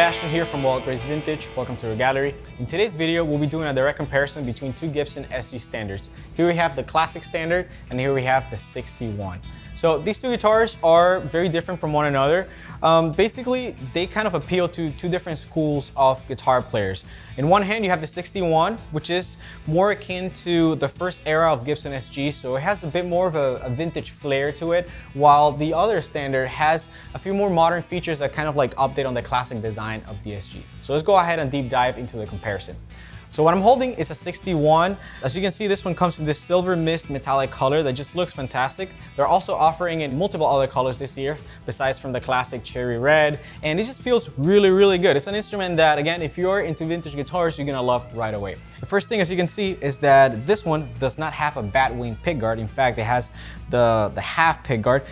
Sebastian here from Grace Vintage. Welcome to our gallery. In today's video, we'll be doing a direct comparison between two Gibson SG standards. Here we have the classic standard and here we have the 61. So these two guitars are very different from one another. Basically, they kind of appeal to two different schools of guitar players. In one hand, you have the 61, which is more akin to the first era of Gibson SG, so it has a bit more of a vintage flair to it, while the other standard has a few more modern features that kind of like update on the classic design of the SG. So let's go ahead and deep dive into the comparison. So what I'm holding is a 61. As you can see, this one comes in this silver mist metallic color that just looks fantastic. They're also offering in multiple other colors this year, besides from the classic cherry red, and it just feels really, really good. It's an instrument that, again, if you're into vintage guitars, you're gonna love right away. The first thing, as you can see, is that this one does not have a bat wing pickguard. In fact, it has the half pickguard,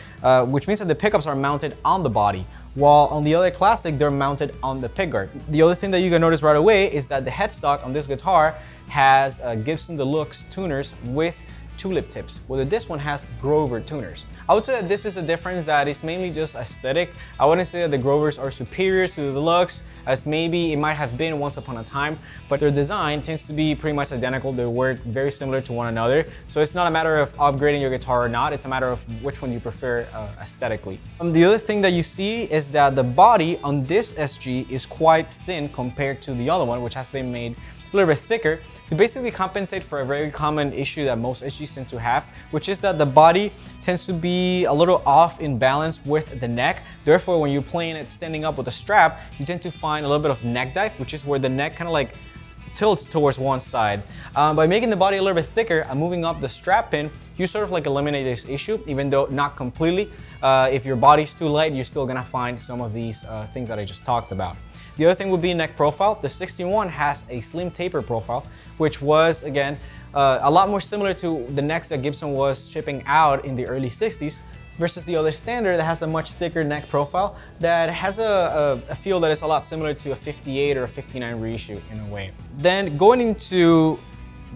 which means that the pickups are mounted on the body, while on the other classic, they're mounted on the pickguard. The other thing that you can notice right away is that the headstock on this guitar has Gibson Deluxe tuners with tulip tips, whether this one has Grover tuners. I would say that this is a difference that is mainly just aesthetic. I wouldn't say that the Grovers are superior to the Deluxe, as maybe it might have been once upon a time, but their design tends to be pretty much identical. They work very similar to one another. So it's not a matter of upgrading your guitar or not, it's a matter of which one you prefer aesthetically. The other thing that you see is that the body on this SG is quite thin compared to the other one, which has been made a little bit thicker to basically compensate for a very common issue that most SGs tend to have, which is that the body tends to be a little off in balance with the neck. Therefore, when you're playing it standing up with a strap, you tend to find a little bit of neck dive, which is where the neck kind of like tilts towards one side. By making the body a little bit thicker and moving up the strap pin, you sort of like eliminate this issue, even though not completely. If your body's too light, you're still gonna find some of these things that I just talked about. The other thing would be neck profile. The 61 has a slim taper profile, which was, again, a lot more similar to the necks that Gibson was shipping out in the early 60s, versus the other standard that has a much thicker neck profile that has a feel that is a lot similar to a 58 or a 59 reissue in a way. Then going into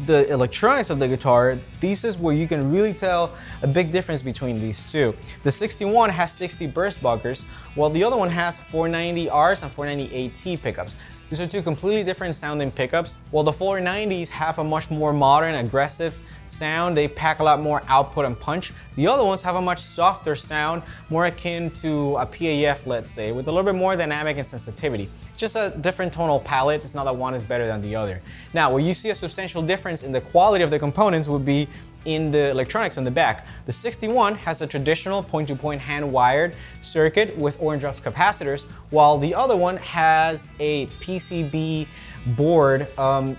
the electronics of the guitar, this is where you can really tell a big difference between these two. The 61 has 60 burst buckers, while the other one has 490Rs and 490AT pickups. These are two completely different sounding pickups. While the 490s have a much more modern, aggressive sound, they pack a lot more output and punch. The other ones have a much softer sound, more akin to a PAF, let's say, with a little bit more dynamic and sensitivity. Just a different tonal palette. It's not that one is better than the other. Now, where you see a substantial difference in the quality of the components would be in the electronics on the back. The 61 has a traditional point-to-point hand-wired circuit with orange drop capacitors, while the other one has a PCB board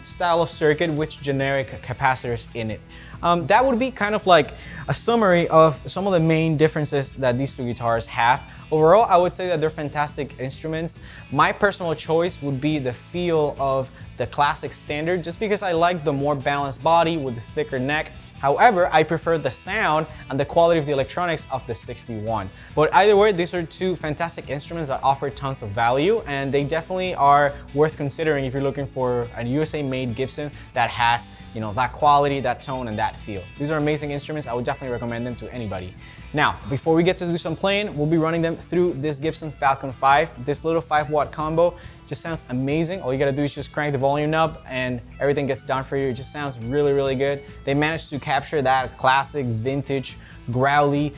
style of circuit with generic capacitors in it. That would be kind of like a summary of some of the main differences that these two guitars have. Overall, I would say that they're fantastic instruments. My personal choice would be the feel of the classic standard, just because I like the more balanced body with the thicker neck. However, I prefer the sound and the quality of the electronics of the 61. But either way, these are two fantastic instruments that offer tons of value, and they definitely are worth considering if you're looking for a USA-made Gibson that has, you know, that quality, that tone, and that feel. These are amazing instruments. I would definitely recommend them to anybody. Now, before we get to do some playing, we'll be running them through this Gibson Falcon 5. This little 5-watt combo just sounds amazing. All you gotta do is just crank the volume up and everything gets done for you. It just sounds really, really good. They managed to capture that classic, vintage, growly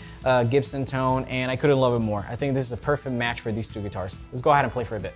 Gibson tone, and I couldn't love it more. I think this is a perfect match for these two guitars. Let's go ahead and play for a bit.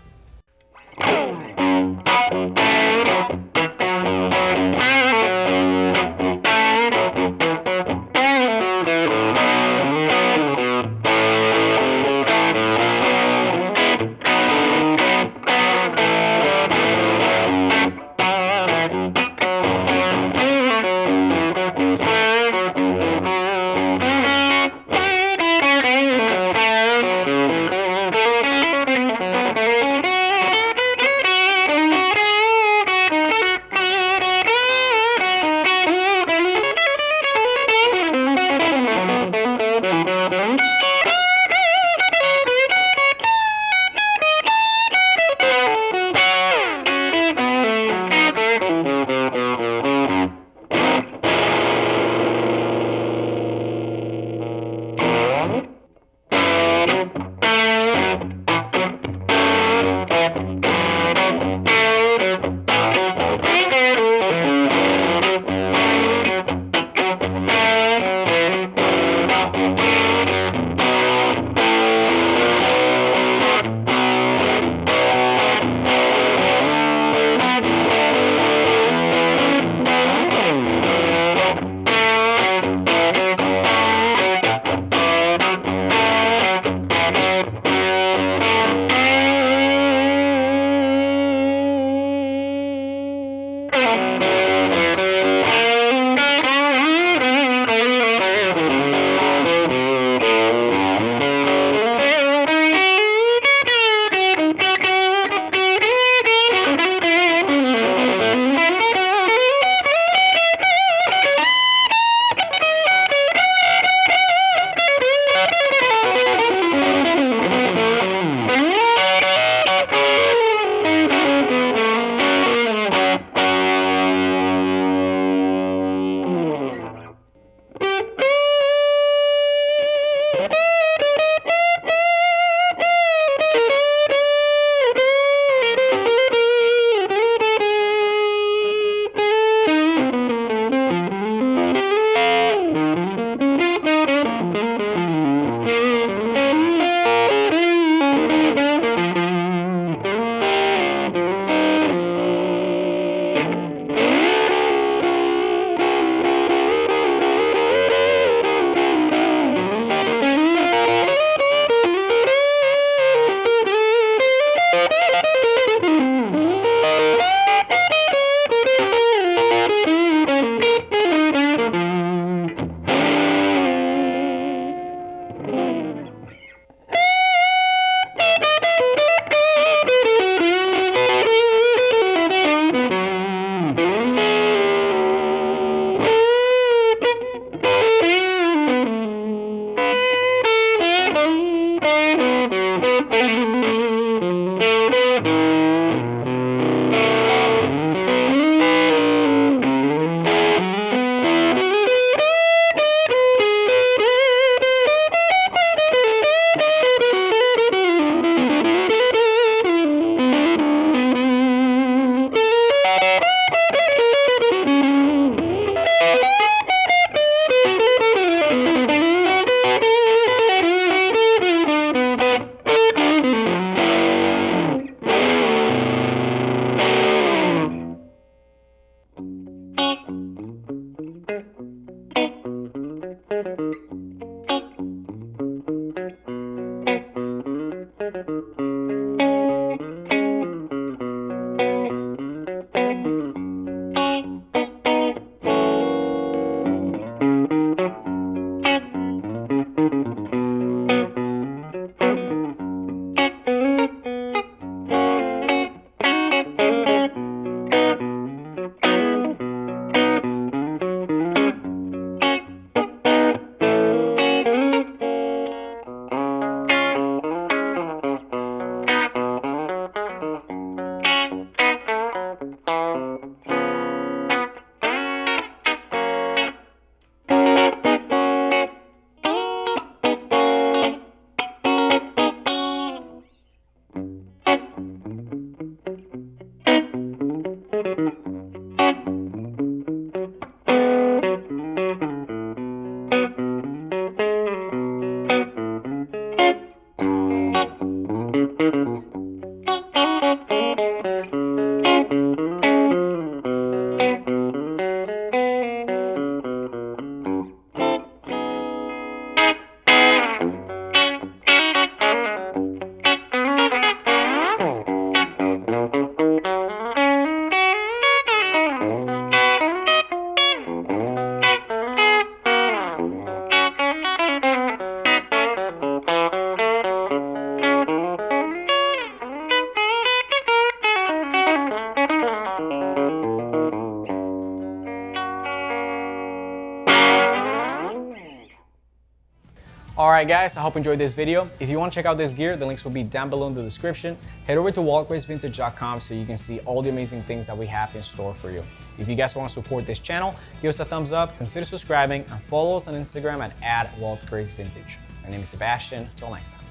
Alright guys, I hope you enjoyed this video. If you want to check out this gear, the links will be down below in the description. Head over to walkwaysvintage.com so you can see all the amazing things that we have in store for you. If you guys want to support this channel, give us a thumbs up, consider subscribing, and follow us on Instagram at @walkwaysvintage. My name is Sebastian. Till next time.